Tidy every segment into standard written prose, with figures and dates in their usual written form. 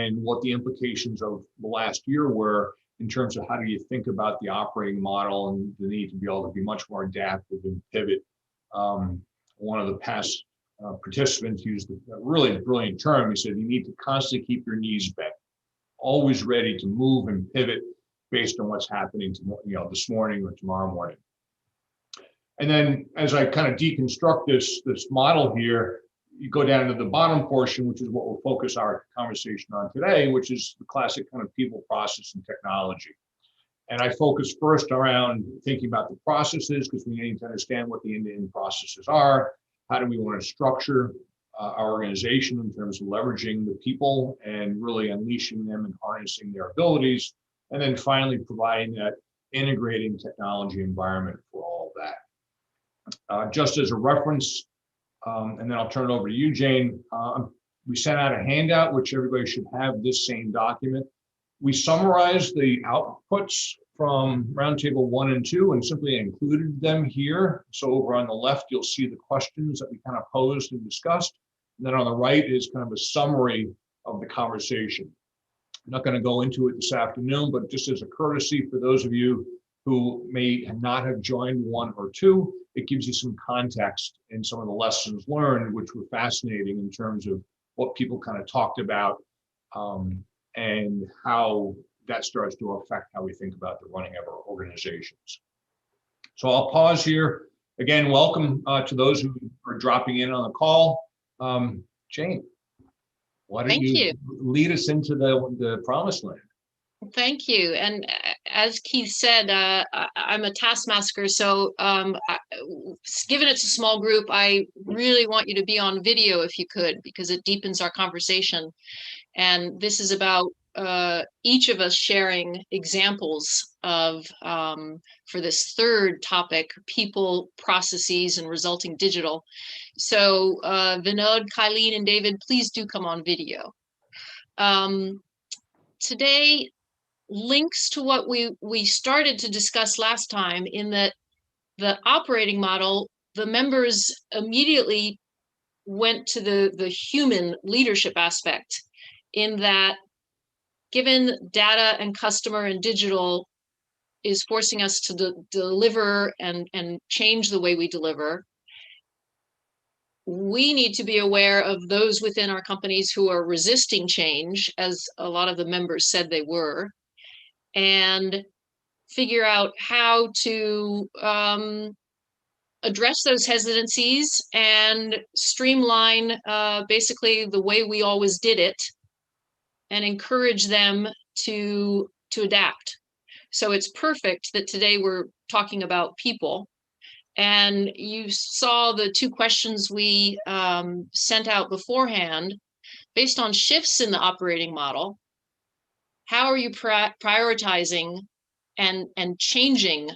and what the implications of the last year were in terms of how do you think about the operating model and the need to be able to be much more adaptive and pivot. One of the past participants used a really brilliant term. He said, you need to constantly keep your knees bent, always ready to move and pivot based on what's happening this morning or tomorrow morning. And then as I kind of deconstruct this model here, you go down to the bottom portion, which is what we'll focus our conversation on today, which is the classic kind of people, process, and technology. And I focus first around thinking about the processes, because we need to understand what the end-to-end processes are. How do we want to structure our organization in terms of leveraging the people and really unleashing them and harnessing their abilities. And then finally providing that integrating technology environment for all of that. Just as a reference, and then I'll turn it over to you, Jane. We sent out a handout, which everybody should have this same document. We summarized the outputs from roundtable 1 and 2 and simply included them here. So over on the left, you'll see the questions that we kind of posed and discussed. And then on the right is kind of a summary of the conversation. I'm not going to go into it this afternoon, but just as a courtesy for those of you who may not have joined 1 or 2, it gives you some context in some of the lessons learned, which were fascinating in terms of what people kind of talked about and how that starts to affect how we think about the running of our organizations. So I'll pause here. Again, welcome to those who are dropping in on the call. Jane, why don't you lead us into the promised land? Thank you. And as Keith said, I'm a taskmaster, so given it's a small group, I really want you to be on video if you could, because it deepens our conversation. And this is about each of us sharing examples of, for this third topic, people, processes, and resulting digital. So Vinod, Kylene, and David, please do come on video. Today links to what we started to discuss last time, in that the operating model, the members immediately went to the human leadership aspect, in that given data and customer and digital is forcing us to deliver and change the way we deliver, we need to be aware of those within our companies who are resisting change, as a lot of the members said they were, and figure out how to address those hesitancies and streamline basically the way we always did it, and encourage them to adapt. So it's perfect that today we're talking about people. And you saw the 2 questions we sent out beforehand. Based on shifts in the operating model, how are you prioritizing and changing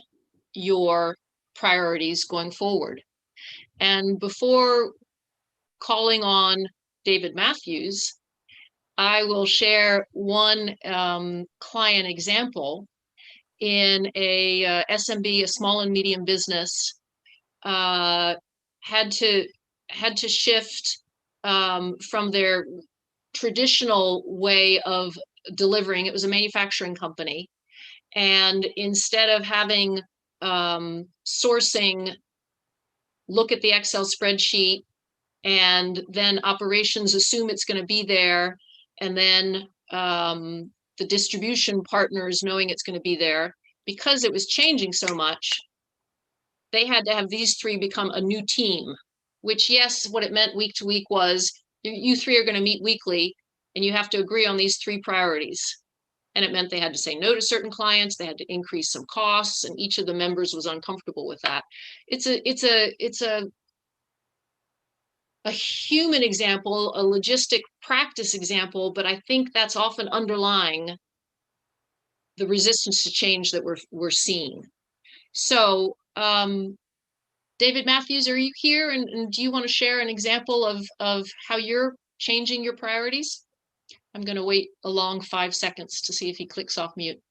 your priorities going forward? And before calling on David Matthews, I will share one client example in a SMB, a small and medium business, had to shift from their traditional way of delivering. It was a manufacturing company, and instead of having sourcing look at the Excel spreadsheet and then operations assume it's going to be there, and then the distribution partners knowing it's going to be there, because it was changing so much, they had to have these 3 become a new team, which, yes, what it meant week to week was you 3 are going to meet weekly and you have to agree on these 3 priorities. And it meant they had to say no to certain clients, they had to increase some costs, and each of the members was uncomfortable with that. It's a human example, a logistic practice example, but I think that's often underlying the resistance to change that we're seeing. So David Matthews, are you here? And do you want to share an example of how you're changing your priorities? I'm going to wait a long 5 seconds to see if he clicks off mute.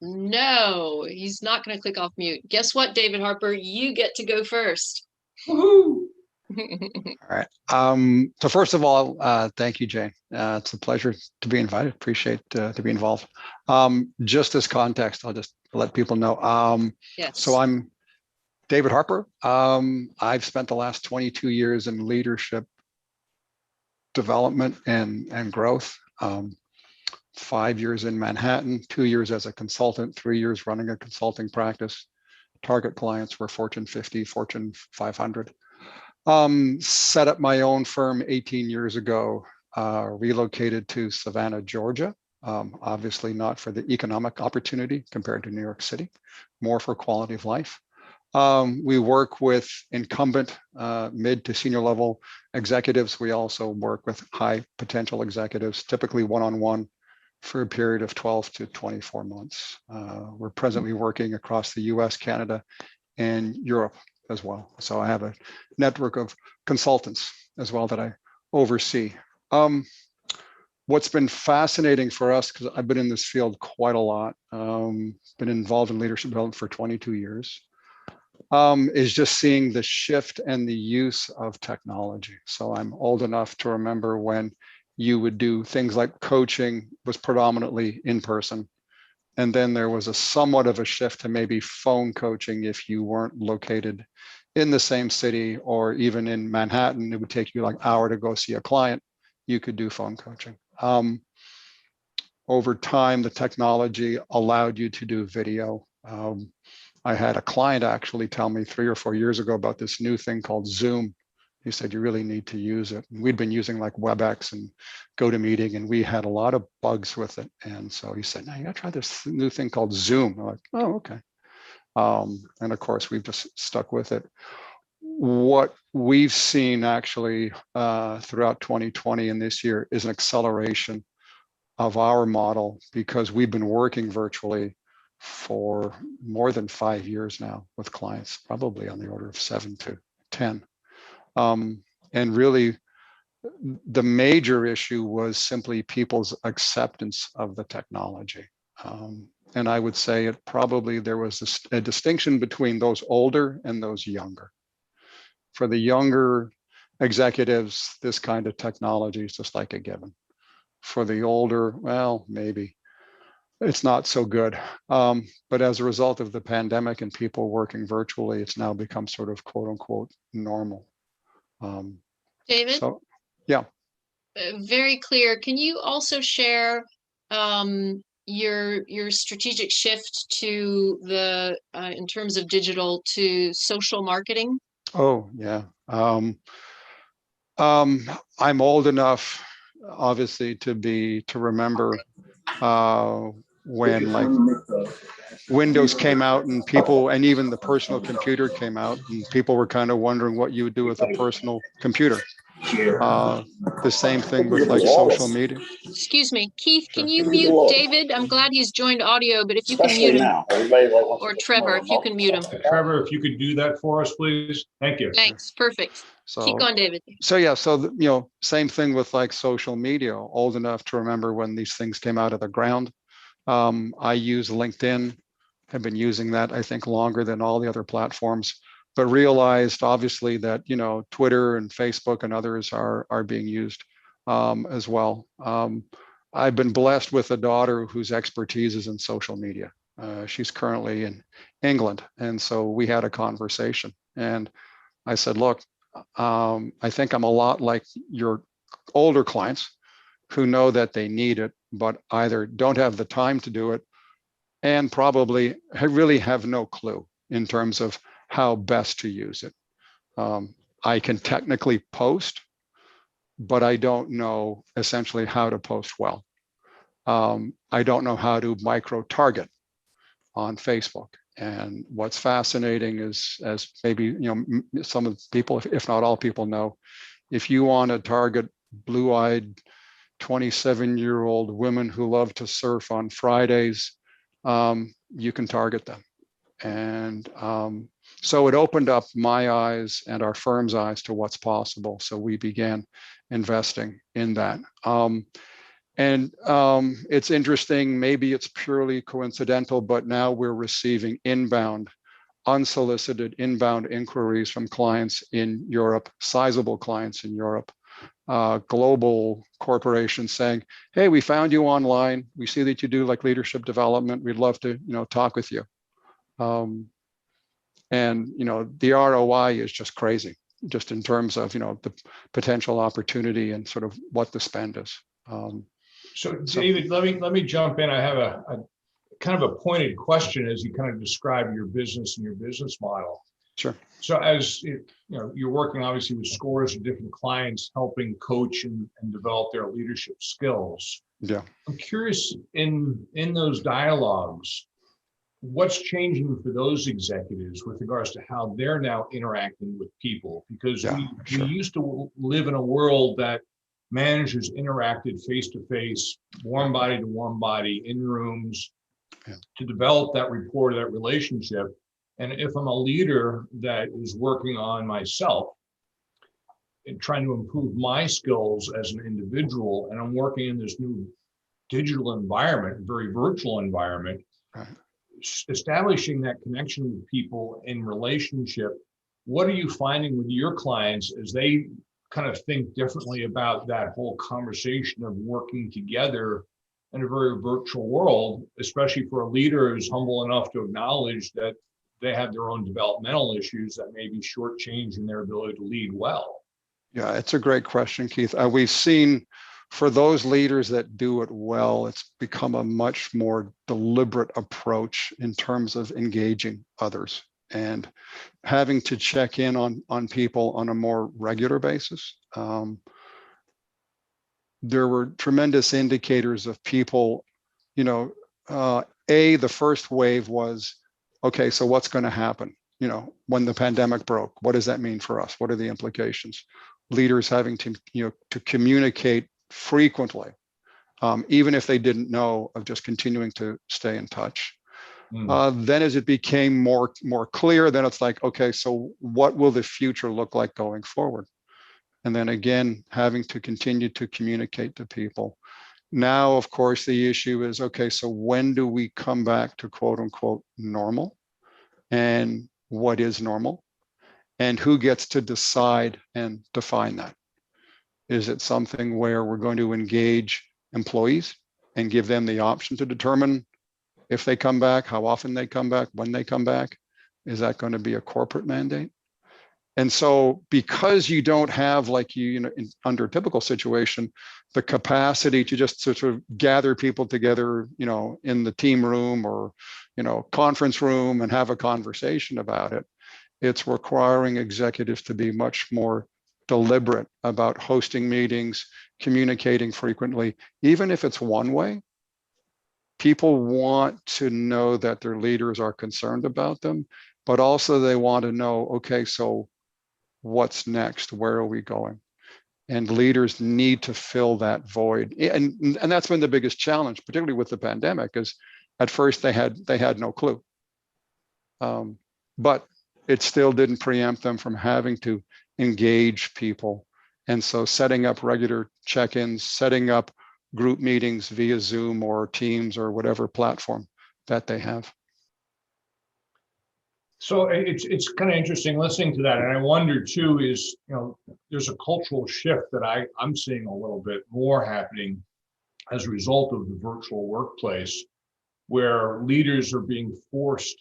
No, he's not going to click off mute. Guess what, David Harper? You get to go first. Woohoo! All right. So first of all, thank you, Jane. It's a pleasure to be invited. Appreciate to be involved. Just as context, I'll just let people know. Yes. So I'm David Harper. I've spent the last 22 years in leadership development and growth. 5 years in Manhattan, 2 years as a consultant, 3 years running a consulting practice. Target clients were Fortune 50, Fortune 500. Set up my own firm 18 years ago, relocated to Savannah, Georgia. Obviously not for the economic opportunity compared to New York City, more for quality of life. We work with incumbent mid to senior level executives. We also work with high potential executives, typically one-on-one for a period of 12 to 24 months. We're presently working across the US, Canada, and Europe as well. So I have a network of consultants as well that I oversee. What's been fascinating for us, because I've been in this field quite a lot, been involved in leadership development for 22 years, is just seeing the shift and the use of technology. So I'm old enough to remember when you would do things like coaching was predominantly in person. And then there was a somewhat of a shift to maybe phone coaching if you weren't located in the same city, or even in Manhattan, it would take you like an hour to go see a client. You could do phone coaching. Over time, the technology allowed you to do video. I had a client actually tell me 3 or 4 years ago about this new thing called Zoom. He said, you really need to use it. And we'd been using like WebEx and GoToMeeting, and we had a lot of bugs with it. And so he said, now you gotta try this new thing called Zoom. I'm like, oh, okay. And of course, we've just stuck with it. What we've seen actually throughout 2020 and this year is an acceleration of our model, because we've been working virtually for more than 5 years now with clients, probably on the order of 7 to 10. And really, the major issue was simply people's acceptance of the technology. And I would say it probably, there was a distinction between those older and those younger. For the younger executives, this kind of technology is just like a given. For the older, well, maybe it's not so good. But as a result of the pandemic and people working virtually, it's now become sort of quote unquote normal. David? So, yeah. Very clear. Can you also share your strategic shift to the in terms of digital to social marketing? Oh, yeah. I'm old enough, obviously, to remember when like Windows came out and people, and even the personal computer came out, and people were kind of wondering what you would do with a personal computer. The same thing with like social media. Excuse me, Keith, can Sure. you mute David? I'm glad he's joined audio, but if you can mute him. Or Trevor, if you can mute him. Trevor, if you could do that for us, please. Thank you. Thanks, perfect. Keep going, David. So yeah, so you know, same thing with like social media. Old enough to remember when these things came out of the ground. I use LinkedIn, have been using that, I think, longer than all the other platforms, but realized obviously that, you know, Twitter and Facebook and others are being used as well. I've been blessed with a daughter whose expertise is in social media. She's currently in England. And so we had a conversation and I said, look, I think I'm a lot like your older clients who know that they need it, but either don't have the time to do it and probably really have no clue in terms of how best to use it. I can technically post, but I don't know essentially how to post well. I don't know how to micro target on Facebook. And what's fascinating is, as maybe, you know, some of the people, if not all people know, if you want to target blue-eyed 27-year-old women who love to surf on Fridays, you can target them. And so it opened up my eyes and our firm's eyes to what's possible. So we began investing in that. It's interesting, maybe it's purely coincidental, but now we're receiving inbound unsolicited inbound inquiries from clients in Europe, sizable clients in Europe, global corporations saying, hey, we found you online. We see that you do like leadership development. We'd love to, talk with you. And, the ROI is just crazy, just in terms of, the potential opportunity and sort of what the spend is. So David, let me jump in. I have a kind of a pointed question as you kind of describe your business and your business model. Sure. So as you're working obviously with scores of different clients, helping coach and develop their leadership skills. Yeah. I'm curious in those dialogues, what's changing for those executives with regards to how they're now interacting with people? Because we used to live in a world that managers interacted face-to-face, warm body to warm body in rooms to develop that rapport, that relationship. And if I'm a leader that is working on myself and trying to improve my skills as an individual, and I'm working in this new digital environment, very virtual environment, establishing that connection with people in relationship, what are you finding with your clients as they kind of think differently about that whole conversation of working together in a very virtual world, especially for a leader who's humble enough to acknowledge that they have their own developmental issues that may be shortchanging their ability to lead well? Yeah, it's a great question, Keith. We've seen for those leaders that do it well, it's become a much more deliberate approach in terms of engaging others and having to check in on people on a more regular basis. There were tremendous indicators of people, the first wave was, okay, so what's going to happen? When the pandemic broke, what does that mean for us? What are the implications? Leaders having to, to communicate frequently, even if they didn't know, of just continuing to stay in touch. Then as it became more clear, then it's like, okay, so what will the future look like going forward? And then again, having to continue to communicate to people. Now, of course, the issue is, okay, so when do we come back to quote unquote normal? And what is normal? And who gets to decide and define that? Is it something where we're going to engage employees and give them the option to determine if they come back, how often they come back, when they come back? Is that going to be a corporate mandate? And so because you don't have, like under a typical situation, the capacity to just sort of gather people together, in the team room or, conference room and have a conversation about it, it's requiring executives to be much more deliberate about hosting meetings, communicating frequently, even if it's one way. People want to know that their leaders are concerned about them, but also they want to know, okay, so what's next? Where are we going? And leaders need to fill that void. And that's been the biggest challenge, particularly with the pandemic, is at first they had no clue. But it still didn't preempt them from having to engage people. And so setting up regular check-ins, setting up group meetings via Zoom or Teams or whatever platform that they have. So it's kind of interesting listening to that. And I wonder too, is, there's a cultural shift that I'm seeing a little bit more happening as a result of the virtual workplace, where leaders are being forced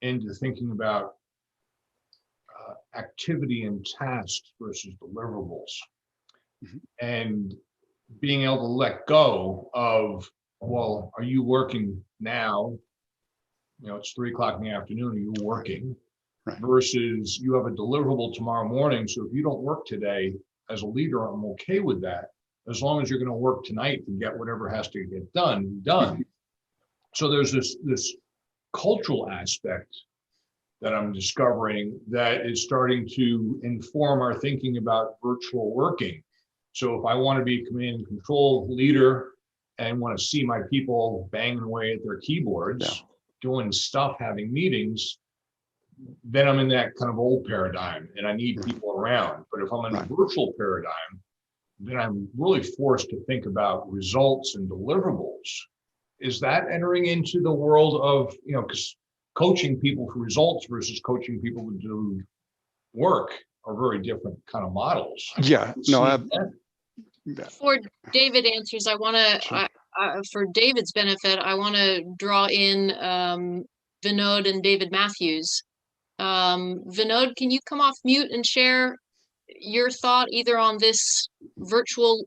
into thinking about activity and tasks versus deliverables, and being able to let go of, well, are you working now? It's 3 o'clock in the afternoon, are you working? Right. Versus you have a deliverable tomorrow morning. So if you don't work today, as a leader, I'm okay with that, as long as you're going to work tonight to get whatever has to get done. So there's this cultural aspect that I'm discovering that is starting to inform our thinking about virtual working. So if I want to be a command and control leader and want to see my people banging away at their keyboards, doing stuff, having meetings, then I'm in that kind of old paradigm and I need people around. But if I'm in a virtual paradigm, then I'm really forced to think about results and deliverables. Is that entering into the world of, because coaching people for results versus coaching people to do work are very different kind of models. Yeah, no, Before David answers, I want to, Sure. for David's benefit, I want to draw in Vinod and David Matthews. Vinod, can you come off mute and share your thought either on this virtual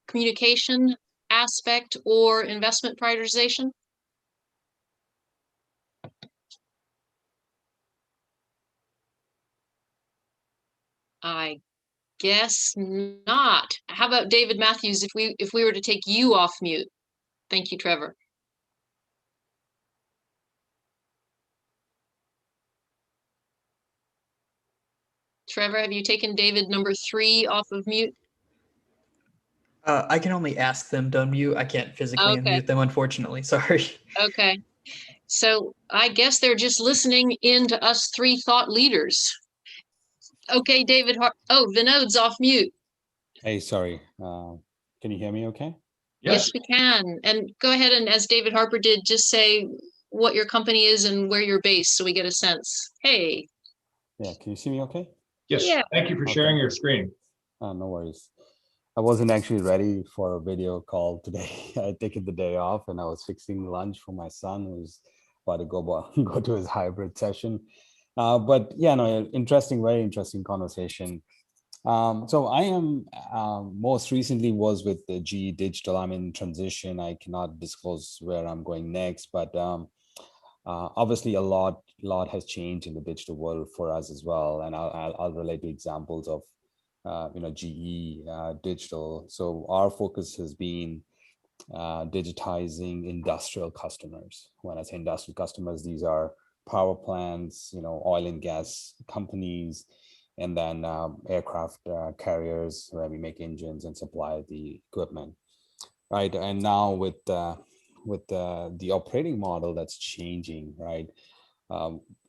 communication aspect or investment prioritization? I guess not. How about David Matthews if we were to take you off mute? Thank you, Trevor. Trevor, have you taken David number 3 off of mute? I can only ask them to unmute. I can't physically Okay. unmute them, unfortunately. Sorry. Okay. So I guess they're just listening in to us 3 thought leaders. Okay, David. Vinod's off mute. Hey, sorry. Can you hear me okay? Yes, we can. And go ahead and, as David Harper did, just say what your company is and where you're based so we get a sense. Hey. Yeah, can you see me okay? Yes, Yeah. thank you for sharing your screen. No worries. I wasn't actually ready for a video call today. I'd taken the day off and I was fixing lunch for my son who's about to go to his hybrid session. But yeah, no, interesting, very interesting conversation. So I am most recently was with the GE Digital. I'm in transition. I cannot disclose where I'm going next, but obviously a lot has changed in the digital world for us as well. And I'll relate to examples of GE Digital. So our focus has been digitizing industrial customers. When I say industrial customers, these are power plants, oil and gas companies, and then aircraft carriers where we make engines and supply the equipment, right? And now with the operating model that's changing, right?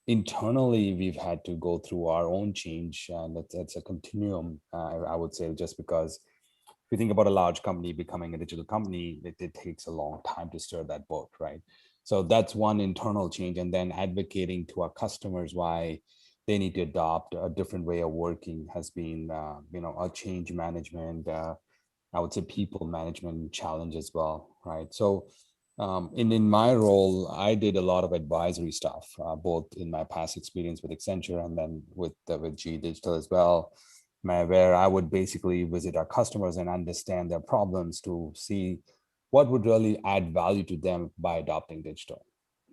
Internally, we've had to go through our own change, and it's a continuum, I would say, just because if you think about a large company becoming a digital company, it takes a long time to stir that boat, right? So that's one internal change, and then advocating to our customers why they need to adopt a different way of working has been, a change management, I would say people management challenge as well, right? So in my role, I did a lot of advisory stuff, both in my past experience with Accenture and then with GE Digital as well, where I would basically visit our customers and understand their problems to see what would really add value to them by adopting digital,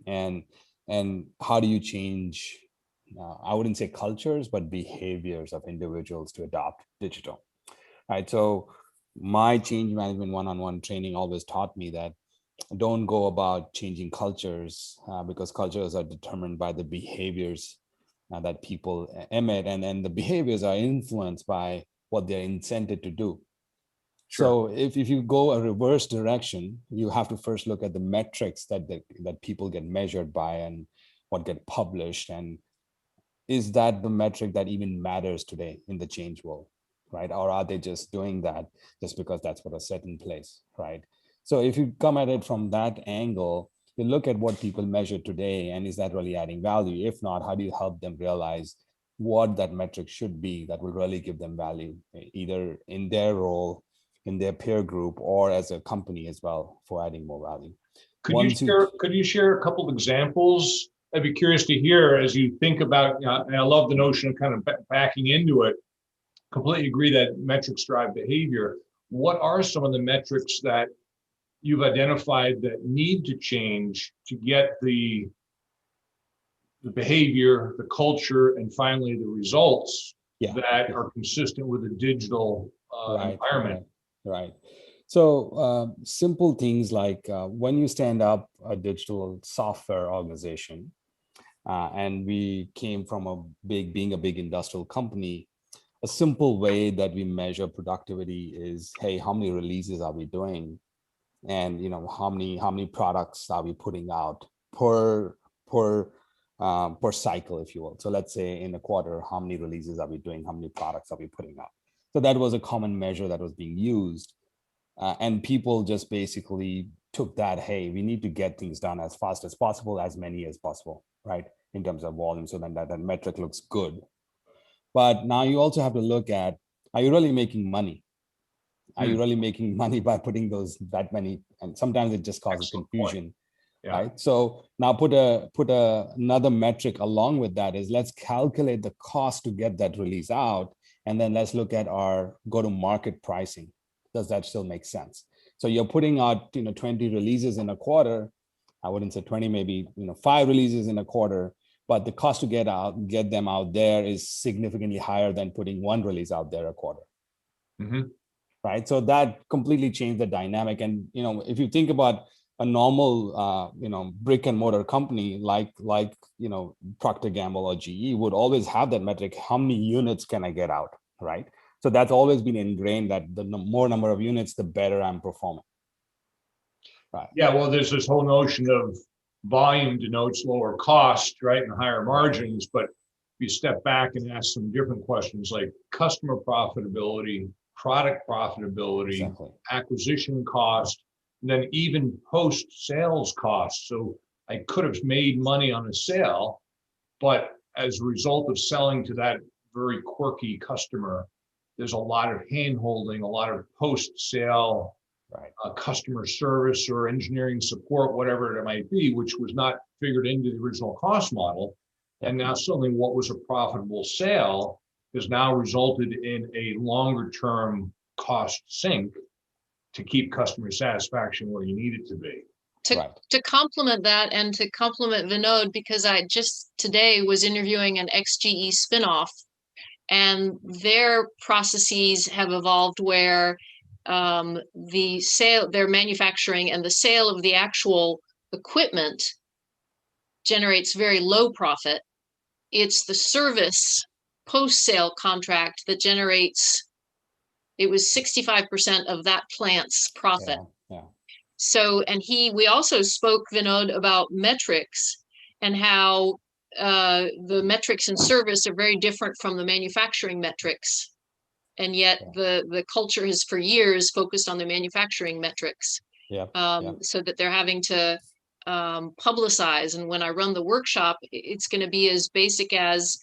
and how do you change, I wouldn't say cultures, but behaviors of individuals to adopt digital, right? So my change management one-on-one training always taught me that don't go about changing cultures because cultures are determined by the behaviors that people emit, and then the behaviors are influenced by what they're incented to do. Sure. So if you go a reverse direction, you have to first look at the metrics that people get measured by and what get published, and is that the metric that even matters today in the change world, right? Or are they just doing that just because that's what is set in place, right? So if you come at it from that angle, you look at what people measure today, and is that really adding value? If not, how do you help them realize what that metric should be that will really give them value, either in their role, in their peer group, or as a company as well, for adding more value? Could you share a couple of examples? I'd be curious to hear as you think about, and I love the notion of kind of backing into it. Completely agree that metrics drive behavior. What are some of the metrics that you've identified that need to change to get the behavior, the culture, and finally the results that are consistent with a digital environment? Right. So simple things like when you stand up a digital software organization, and we came from being a big industrial company, a simple way that we measure productivity is, hey, how many releases are we doing? And how many products are we putting out per cycle, if you will. So let's say in a quarter, how many releases are we doing? How many products are we putting out? So that was a common measure that was being used. And people just basically took that, hey, we need to get things done as fast as possible, as many as possible, right? In terms of volume, so then that metric looks good. But now you also have to look at, are you really making money? Are you really making money by putting that many? And sometimes it just causes confusion, right? So now put another metric along with that is, let's calculate the cost to get that release out. And then let's look at our go-to-market pricing. Does that still make sense? So you're putting out, 20 releases in a quarter. I wouldn't say 20, maybe, 5 releases in a quarter, but the cost to get them out there is significantly higher than putting 1 release out there a quarter. Right. So that completely changed the dynamic. And, if you think about a normal, brick and mortar company like Procter & Gamble or GE would always have that metric. How many units can I get out? Right. So that's always been ingrained, that the more number of units, the better I'm performing. Right. Yeah. Well, there's this whole notion of volume denotes lower cost, right, and higher margins. But if you step back and ask some different questions like customer profitability, product profitability, acquisition cost, and then even post-sales costs. So I could have made money on a sale, but as a result of selling to that very quirky customer, there's a lot of hand-holding, a lot of post-sale customer service or engineering support, whatever it might be, which was not figured into the original cost model. And now suddenly what was a profitable sale has now resulted in a longer term cost sink to keep customer satisfaction where you need it to be. To complement that, and to complement Vinod, because I just today was interviewing an ex-GE spinoff, and their processes have evolved where their manufacturing and the sale of the actual equipment generates very low profit. It's the service post-sale contract that generates, it was 65% of that plant's profit. So, and we also spoke, Vinod, about metrics and how the metrics in service are very different from the manufacturing metrics. And yet the culture has for years focused on the manufacturing metrics. So that they're having to publicize. And when I run the workshop, it's going to be as basic as,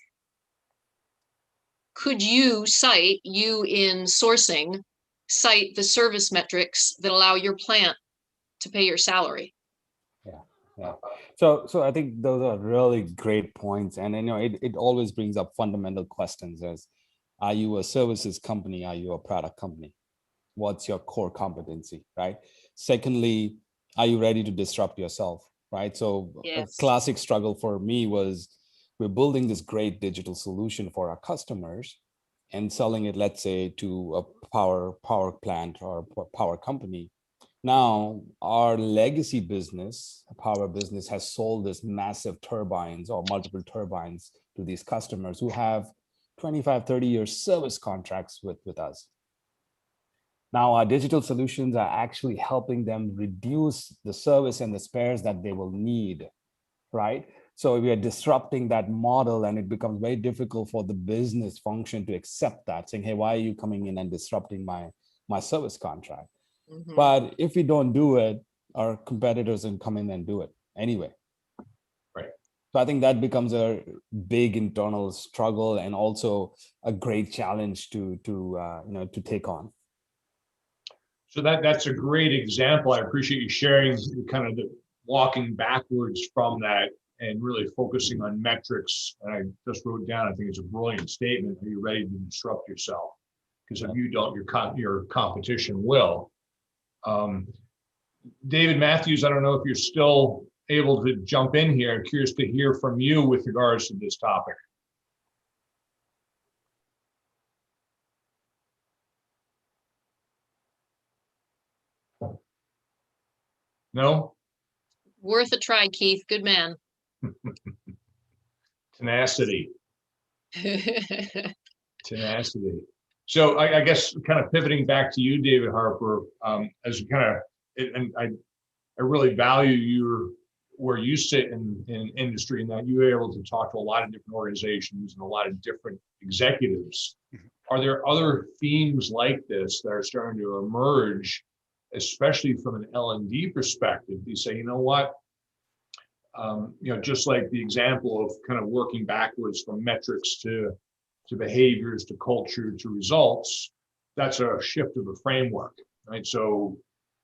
could you in sourcing, cite the service metrics that allow your plant to pay your salary? So I think those are really great points. And it always brings up fundamental questions as, are you a services company? Are you a product company? What's your core competency, right? Secondly, are you ready to disrupt yourself, right? So a classic struggle for me was, we're building this great digital solution for our customers and selling it, let's say, to a power plant or power company. Now, our legacy business, power business, has sold this massive turbines or multiple turbines to these customers who have 25, 30-year service contracts with us. Now, our digital solutions are actually helping them reduce the service and the spares that they will need, right? So we are disrupting that model, and it becomes very difficult for the business function to accept that, saying, hey, why are you coming in and disrupting my service contract? But if we don't do it, our competitors will come in and do it anyway. Right. So I think that becomes a big internal struggle and also a great challenge to take on. So that's a great example. I appreciate you sharing kind of the walking backwards from that and really focusing on metrics. And I just wrote down, I think it's a brilliant statement. Are you ready to disrupt yourself? Because if you don't, your competition will. David Matthews, I don't know if you're still able to jump in here. I'm curious to hear from you with regards to this topic. No? Worth a try, Keith. Good man. Tenacity. Tenacity. So I guess kind of pivoting back to you, David Harper, as you kind of, and I really value where you sit in industry, and that you're able to talk to a lot of different organizations and a lot of different executives. Are there other themes like this that are starting to emerge especially from an L&D perspective, you say, you know what, just like the example of kind of working backwards from metrics to behaviors, to culture, to results, that's a shift of the framework, right? So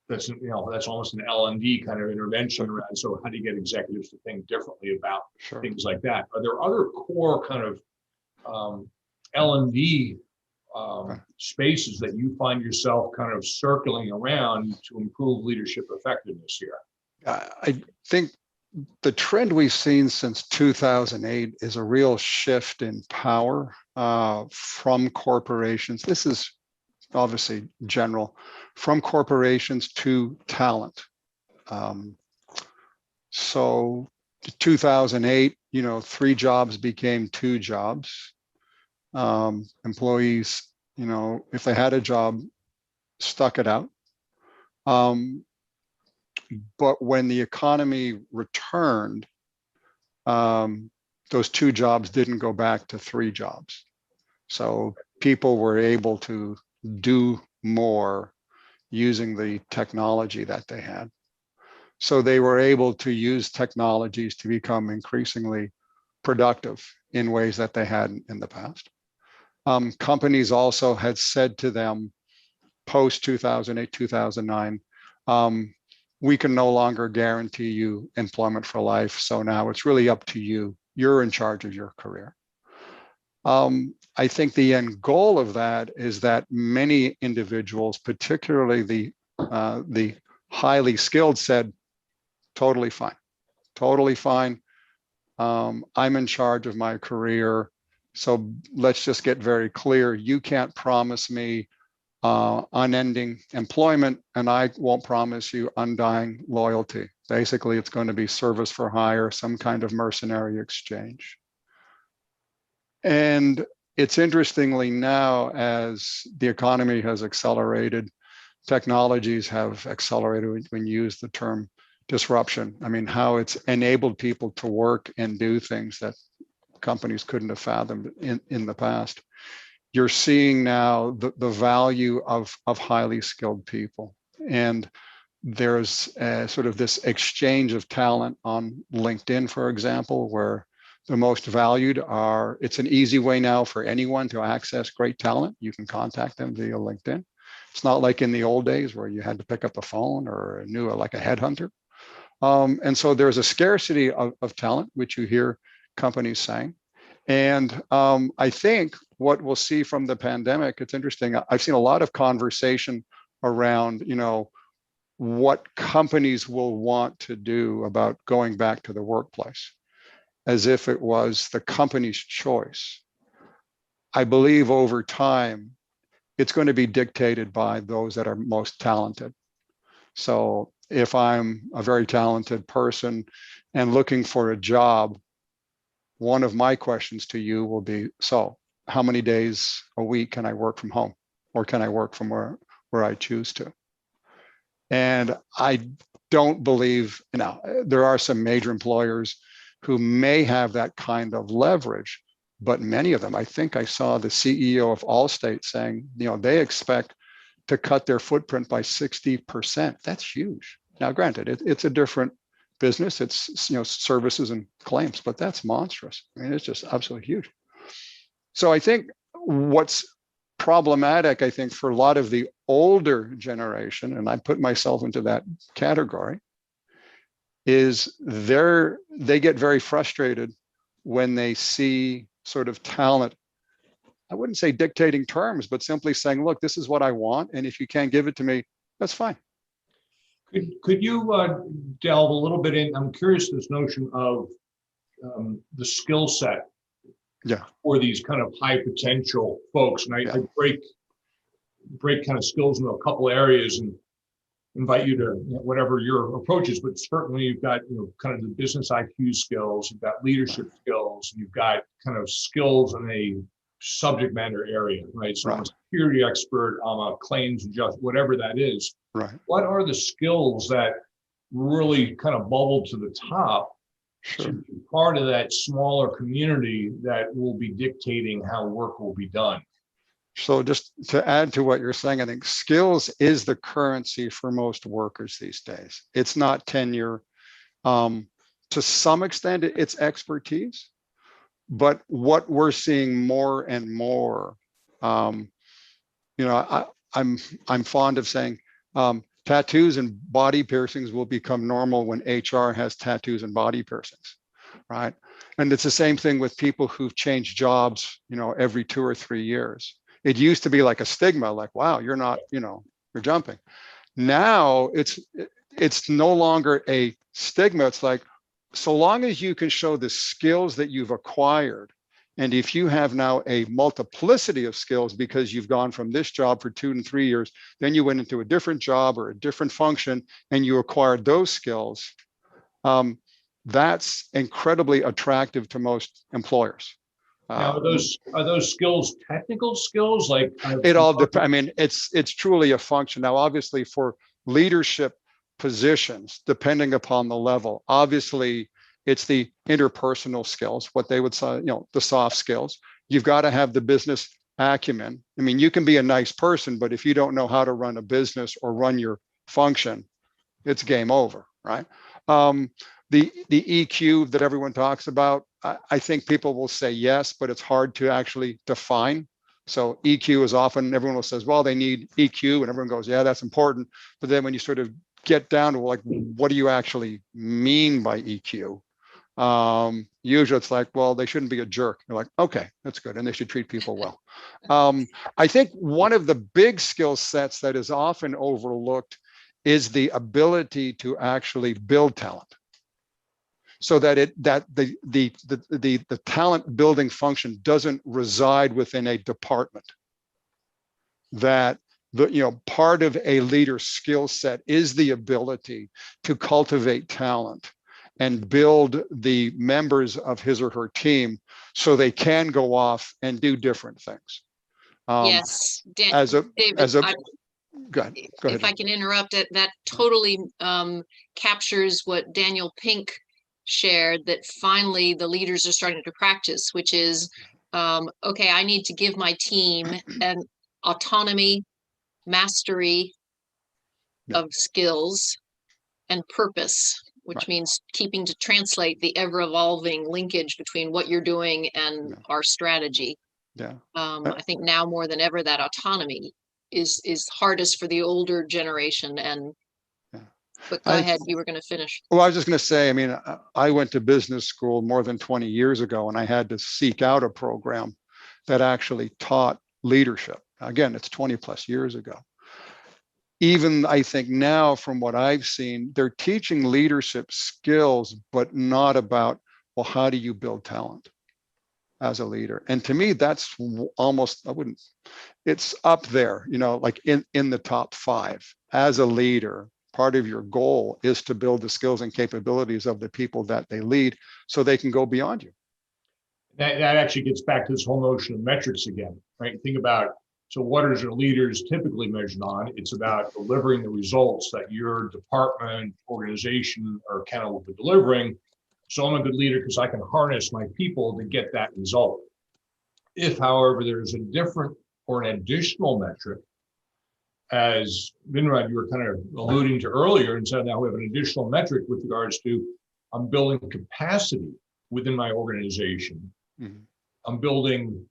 that's almost an L&D kind of intervention around. So how do you get executives to think differently about things like that? Are there other core kind of L&D spaces that you find yourself kind of circling around to improve leadership effectiveness here? I think the trend we've seen since 2008 is a real shift in power from corporations. This is obviously general, from corporations to talent. So 2008, 3 jobs became 2 jobs. Employees, if they had a job, stuck it out. But when the economy returned, those 2 jobs didn't go back to 3 jobs. So people were able to do more using the technology that they had. So they were able to use technologies to become increasingly productive in ways that they hadn't in the past. Companies also had said to them post 2008, 2009, we can no longer guarantee you employment for life. So now it's really up to you. You're in charge of your career. I think the end goal of that is that many individuals, particularly the highly skilled, said, totally fine, totally fine. I'm in charge of my career. So let's just get very clear. You can't promise me unending employment, and I won't promise you undying loyalty. Basically, it's going to be service for hire, some kind of mercenary exchange. And it's interestingly now, as the economy has accelerated, technologies have accelerated, when you use the term disruption. I mean, how it's enabled people to work and do things that companies couldn't have fathomed in the past. You're seeing now the value of highly skilled people. And there's sort of this exchange of talent on LinkedIn, for example, where the most valued are, it's an easy way now for anyone to access great talent. You can contact them via LinkedIn. It's not like in the old days where you had to pick up the phone or knew like a headhunter. And so there's a scarcity of talent, which you hear companies saying. And I think what we'll see from the pandemic, it's interesting. I've seen a lot of conversation around, what companies will want to do about going back to the workplace, as if it was the company's choice. I believe over time, it's going to be dictated by those that are most talented. So if I'm a very talented person and looking for a job, one of my questions to you will be, so how many days a week can I work from home? Or can I work from where I choose to? And I don't believe, there are some major employers who may have that kind of leverage, but many of them, I think I saw the CEO of Allstate saying, they expect to cut their footprint by 60%. That's huge. Now, granted, it's a different business. It's services and claims, but that's monstrous. I mean, it's just absolutely huge. So I think what's problematic, I think, for a lot of the older generation, and I put myself into that category, is they get very frustrated when they see sort of talent, I wouldn't say dictating terms, but simply saying, look, this is what I want. And if you can't give it to me, that's fine. Could you delve a little bit in? I'm curious this notion of the skill set for these kind of high potential folks. And I break kind of skills into a couple areas and invite you to whatever your approach is, but certainly you've got kind of the business IQ skills, you've got leadership skills, and you've got kind of skills in a subject matter area, right? So I'm a security expert, I'm a claims adjuster, whatever that is. Right. What are the skills that really kind of bubble to the top to be part of that smaller community that will be dictating how work will be done? So just to add to what you're saying, I think skills is the currency for most workers these days. It's not tenure. To some extent, it's expertise, but what we're seeing more and more, I'm fond of saying tattoos and body piercings will become normal when HR has tattoos and body piercings, right? And it's the same thing with people who've changed jobs, every 2 or 3 years. It used to be like a stigma, like, wow, you're not, you're jumping. Now it's no longer a stigma. It's like, so long as you can show the skills that you've acquired, and if you have now a multiplicity of skills because you've gone from this job for 2 and 3 years, then you went into a different job or a different function and you acquired those skills, that's incredibly attractive to most employers. Now, are those skills technical skills? Like it all depends. I mean, it's truly a function. Now, obviously, for leadership positions, depending upon the level, obviously, it's the interpersonal skills, what they would say, the soft skills. You've got to have the business acumen. I mean, you can be a nice person, but if you don't know how to run a business or run your function, it's game over, right? The EQ that everyone talks about, I think people will say yes, but it's hard to actually define. So EQ is often, everyone will says, well, they need EQ, and everyone goes, yeah, that's important. But then when you sort of get down to like, what do you actually mean by EQ? Usually it's like, well, they shouldn't be a jerk. You're like, okay, that's good. And they should treat people well. I think one of the big skill sets that is often overlooked is the ability to actually build talent, so that the talent building function doesn't reside within a department. That part of a leader's skill set is the ability to cultivate talent and build the members of his or her team so they can go off and do different things. Yes, David, go ahead. If I can interrupt, that totally captures what Daniel Pink shared, that finally the leaders are starting to practice, which is, okay, I need to give my team an autonomy, mastery of skills, and purpose, which means keeping to translate the ever-evolving linkage between what you're doing and our strategy. I think now more than ever that autonomy is hardest for the older generation. And but go ahead, you were going to finish. Well, I was just going to say, I mean, I went to business school more than 20 years ago, and I had to seek out a program that actually taught leadership. Again, it's 20 plus years ago. Even I think now, from what I've seen, they're teaching leadership skills, but not about, well, how do you build talent as a leader? And to me, that's almost, it's up there, like in the top 5. As a leader, part of your goal is to build the skills and capabilities of the people that they lead so they can go beyond you. That actually gets back to this whole notion of metrics again, right? Think about, so what are your leaders typically measured on? It's about delivering the results that your department, organization are accountable for delivering. So I'm a good leader because I can harness my people to get that result. If, however, there's a different or an additional metric, as Vinrod, you were kind of alluding to earlier, and said now we have an additional metric with regards to, I'm building capacity within my organization. Mm-hmm. I'm building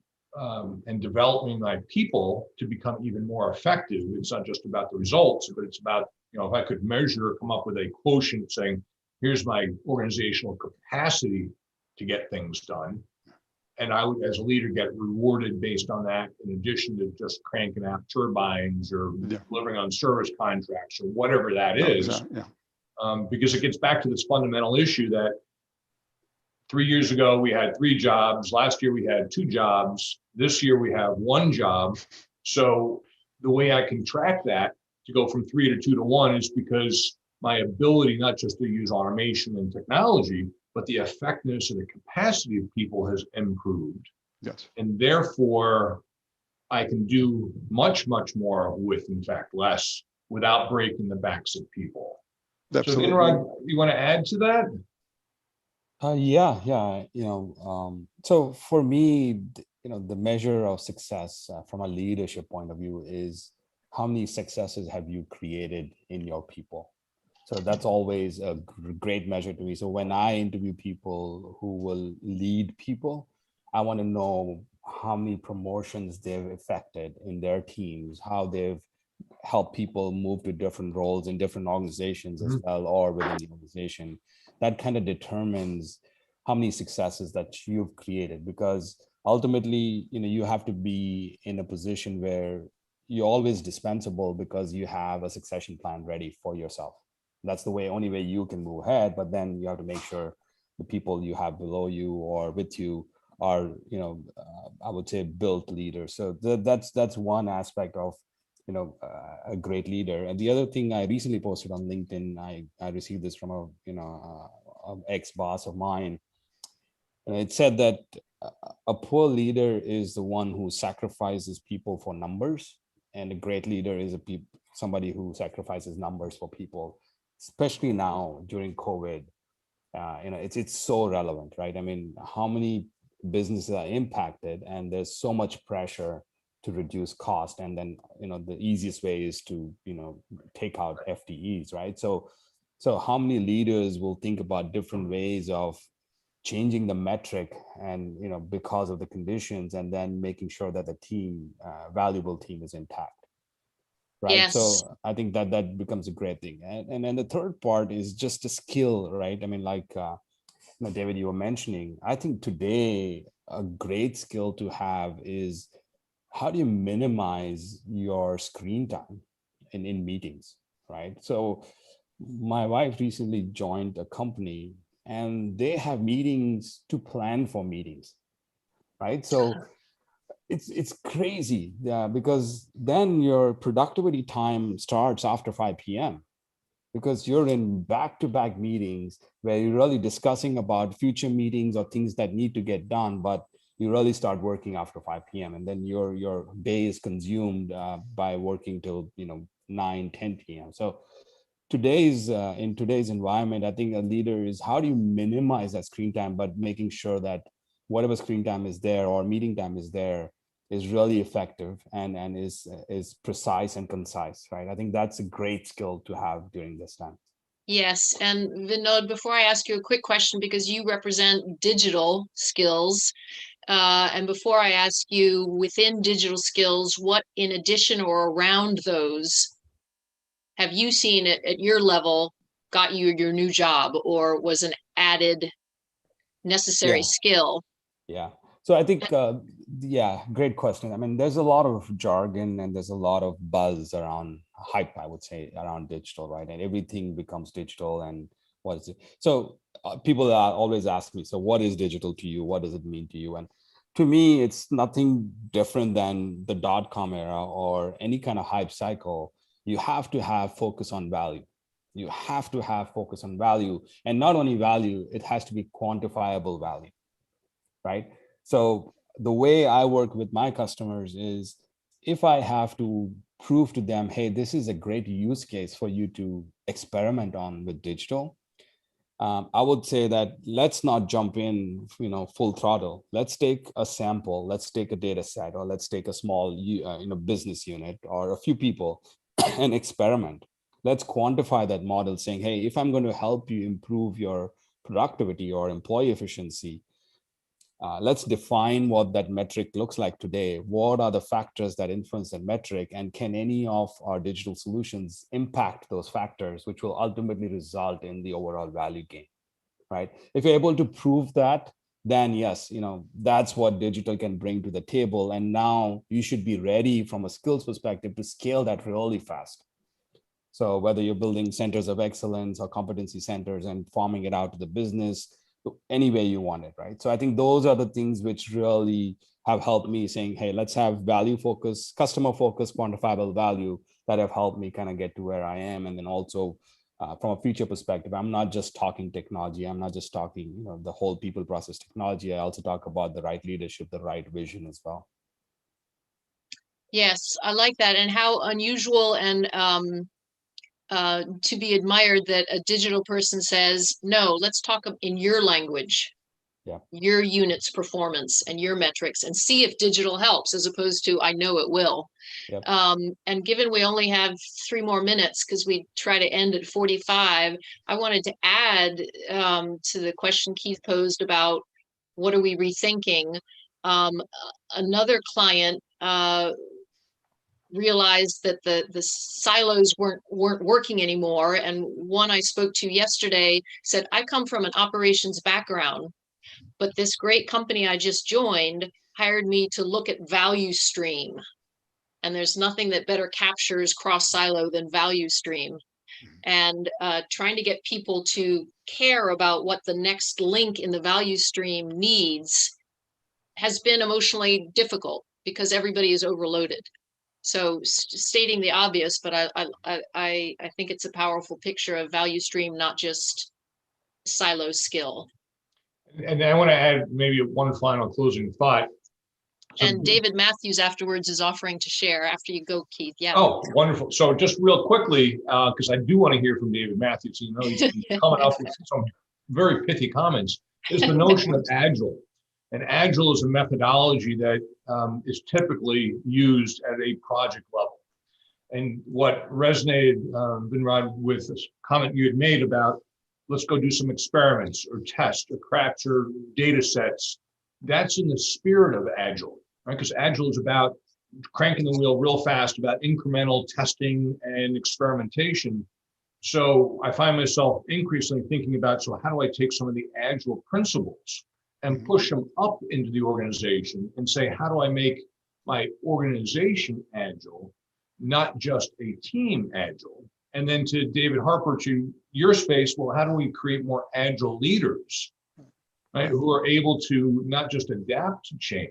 and developing my people to become even more effective. It's not just about the results, but it's about, if I could measure, come up with a quotient saying, here's my organizational capacity to get things done. And I would, as a leader, get rewarded based on that, in addition to just cranking out turbines or delivering on service contracts or whatever that is. Exactly. Because it gets back to this fundamental issue that 3 years ago, we had 3 jobs. Last year, we had 2 jobs. This year, we have 1 job. So the way I can track that to go from 3 to 2 to 1 is because my ability, not just to use automation and technology, but the effectiveness and the capacity of people has improved. Yes. And therefore, I can do much, much more with, in fact, less without breaking the backs of people. Absolutely. So, Vinrod, you want to add to that? Yeah. So for me, the measure of success from a leadership point of view is how many successes have you created in your people. So that's always a great measure to me. So when I interview people who will lead people, I want to know how many promotions they've effected in their teams, how they've helped people move to different roles in different organizations as well, or within the organization. That kind of determines how many successes that you've created, because ultimately, you have to be in a position where you're always dispensable because you have a succession plan ready for yourself. That's the only way you can move ahead. But then you have to make sure the people you have below you or with you are, I would say, built leaders. So that's one aspect of, a great leader. And the other thing I recently posted on LinkedIn, I received this from a ex-boss of mine. And it said that a poor leader is the one who sacrifices people for numbers, and a great leader is somebody who sacrifices numbers for people, especially now during COVID. It's so relevant, right? I mean, how many businesses are impacted, and there's so much pressure to reduce cost, and then the easiest way is to take out FTEs, right? So how many leaders will think about different ways of changing the metric, and because of the conditions, and then making sure that the team, valuable team, is intact, right? Yes. So I think that becomes a great thing. And then the third part is just a skill, right? I mean, like David, you were mentioning, I think today a great skill to have is, how do you minimize your screen time in meetings, right? So my wife recently joined a company, and they have meetings to plan for meetings, right? So it's crazy, because then your productivity time starts after 5 p.m. because you're in back-to-back meetings where you're really discussing about future meetings or things that need to get done, but you really start working after 5 p.m. and then your day is consumed by working till 9, 10 p.m. So in today's environment, I think a leader is, how do you minimize that screen time, but making sure that whatever screen time is there or meeting time is there is really effective and is precise and concise, right? I think that's a great skill to have during this time. Yes, and Vinod, before I ask you a quick question, because you represent digital skills, and before I ask you, within digital skills, what in addition or around those have you seen at your level got you your new job, or was an added necessary skill? Yeah. So I think, great question. I mean, there's a lot of jargon and there's a lot of buzz around hype, I would say, around digital, right? And everything becomes digital, and what is it? So people always ask me, so what is digital to you? What does it mean to you? And to me, it's nothing different than the .com era or any kind of hype cycle. You have to have focus on value. You have to have focus on value, and not only value, it has to be quantifiable value, right? So the way I work with my customers is, if I have to prove to them, hey, this is a great use case for you to experiment on with digital, I would say that let's not jump in, full throttle. Let's take a sample, let's take a data set, or let's take a small, business unit or a few people and experiment. Let's quantify that model, saying, hey, if I'm going to help you improve your productivity or employee efficiency, let's define what that metric looks like today. What are the factors that influence that metric? And can any of our digital solutions impact those factors, which will ultimately result in the overall value gain, right? If you're able to prove that, then yes, that's what digital can bring to the table. And now you should be ready from a skills perspective to scale that really fast. So whether you're building centers of excellence or competency centers and farming it out to the business, any way you want it, right? So I think those are the things which really have helped me, saying, hey, let's have value focus, customer focus, quantifiable value, that have helped me kind of get to where I am. And then also from a future perspective, I'm not just talking technology. I'm not just talking, the whole people process technology. I also talk about the right leadership, the right vision as well. Yes, I like that. And how unusual and to be admired that a digital person says, no, let's talk in your language. your unit's performance and your metrics and see if digital helps, as opposed to I know it will. Yep. And given we only have 3 more minutes because we try to end at 45, I wanted to add to the question Keith posed about what are we rethinking. Another client realized that the silos weren't working anymore, and one I spoke to yesterday said, I come from an operations background, but this great company I just joined hired me to look at value stream. And there's nothing that better captures cross silo than value stream. And trying to get people to care about what the next link in the value stream needs has been emotionally difficult because everybody is overloaded. So stating the obvious, but I think it's a powerful picture of value stream, not just silo skill. And I want to add maybe one final closing thought. And David Matthews afterwards is offering to share after you go, Keith. Yeah. Oh, wonderful. So just real quickly, because I do want to hear from David Matthews, you know, he's coming up with some very pithy comments, is the notion of Agile. And Agile is a methodology that is typically used at a project level. And what resonated, Vinrod, with this comment you had made about, let's go do some experiments or test or capture data sets. That's in the spirit of Agile, right? Because Agile is about cranking the wheel real fast, about incremental testing and experimentation. So I find myself increasingly thinking about, so how do I take some of the Agile principles and push them up into the organization and say, how do I make my organization Agile, not just a team Agile? And then to David Harper, to your space, well, how do we create more Agile leaders, right, who are able to not just adapt to change,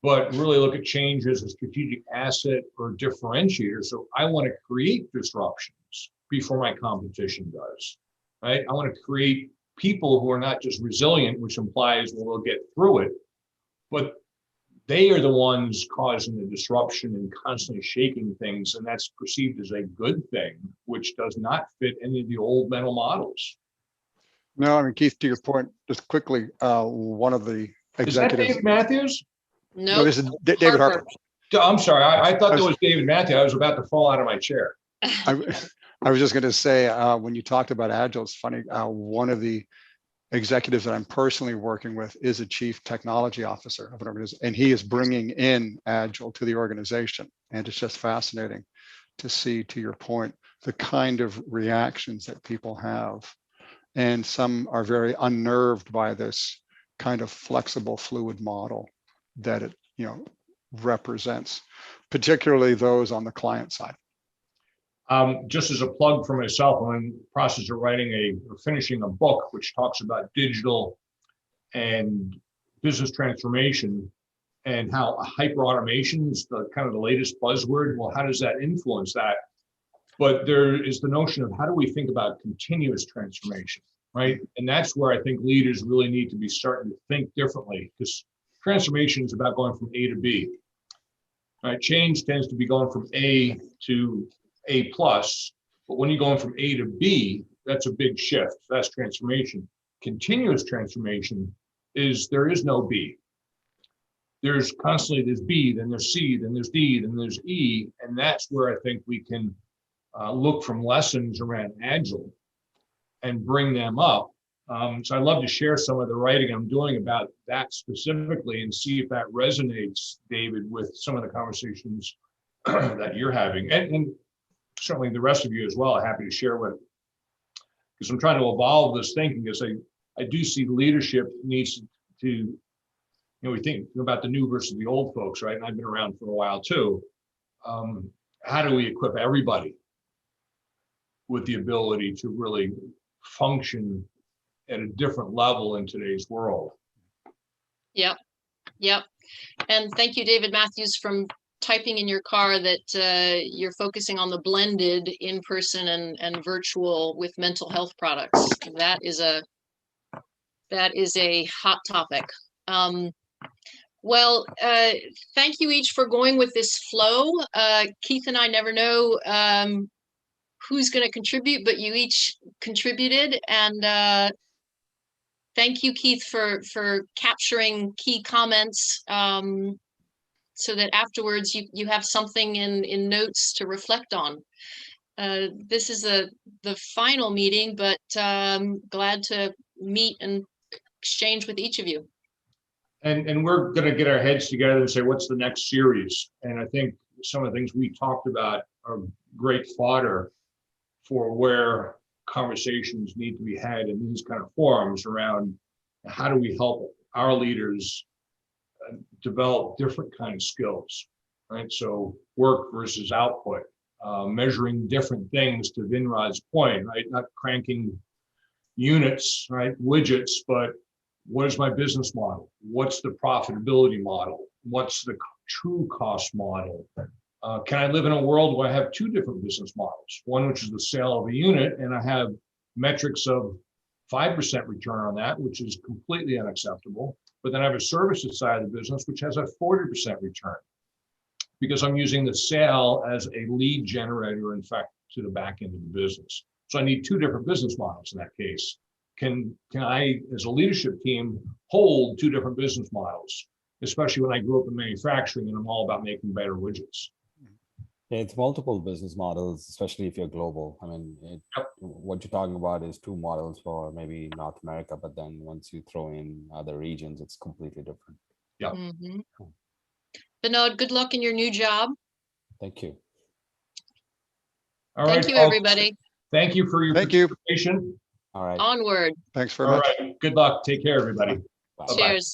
but really look at change as a strategic asset or differentiator. So I want to create disruptions before my competition does, right? I want to create people who are not just resilient, which implies, well, they'll get through it, but they are the ones causing the disruption and constantly shaking things. And that's perceived as a good thing, which does not fit any of the old mental models. No, I mean, Keith, to your point, just quickly, one of the Is that executives. David Matthews? No, this is David Harper. I'm sorry, I thought that was David Matthews. I was about to fall out of my chair. I was just going to say, when you talked about Agile, it's funny, one of the executives that I'm personally working with is a chief technology officer of an organization, and he is bringing in Agile to the organization. And it's just fascinating to see, to your point, the kind of reactions that people have. And some are very unnerved by this kind of flexible, fluid model that it, you know, represents, particularly those on the client side. Just as a plug for myself, I'm in the process of finishing a book which talks about digital and business transformation and how hyper automation is the kind of the latest buzzword. Well, how does that influence that? But there is the notion of how do we think about continuous transformation, right? And that's where I think leaders really need to be starting to think differently, because transformation is about going from A to B, right? Change tends to be going from A to A plus, but when you're going from A to B, that's a big shift. That's transformation. Continuous transformation is there is no B. There's constantly there's B, then there's C, then there's D, then there's E, and that's where I think we can look from lessons around Agile and bring them up. So I'd love to share some of the writing I'm doing about that specifically and see if that resonates, David, with some of the conversations that you're having. And certainly the rest of you as well, I'm happy to share with, because I'm trying to evolve this thinking, because I do see leadership needs to, you know, we think about the new versus the old folks, right? And I've been around for a while too. How do we equip everybody with the ability to really function at a different level in today's world? Yep. And thank you, David Matthews, from typing in your car that you're focusing on the blended in-person and virtual with mental health products. That is a hot topic. Well, thank you each for going with this flow. Keith and I never know who's going to contribute, but you each contributed, and thank you, Keith, for capturing key comments, so that afterwards you have something in notes to reflect on. This is the final meeting, but glad to meet and exchange with each of you. And we're going to get our heads together and say, what's the next series? And I think some of the things we talked about are great fodder for where conversations need to be had in these kind of forums around how do we help our leaders develop different kind of skills, right? So work versus output, measuring different things, to Vinrod's point, right? Not cranking units, right? Widgets, but what is my business model? What's the profitability model? What's the true cost model? Can I live in a world where I have two different business models? One, which is the sale of a unit, and I have metrics of 5% return on that, which is completely unacceptable. But then I have a services side of the business, which has a 40% return, because I'm using the sale as a lead generator, in fact, to the back end of the business. So I need two different business models in that case. Can I, as a leadership team, hold two different business models, especially when I grew up in manufacturing and I'm all about making better widgets? Yeah, it's multiple business models, especially if you're global. I mean, what you're talking about is two models for maybe North America, but then once you throw in other regions, it's completely different. Yeah. Vinod, good luck in your new job. Thank you. All right, Thank you, folks. everybody. Thank you for your participation. All right. Onward. Thanks very All much. right. Good luck. Take care, everybody. Bye. Bye-bye. Cheers.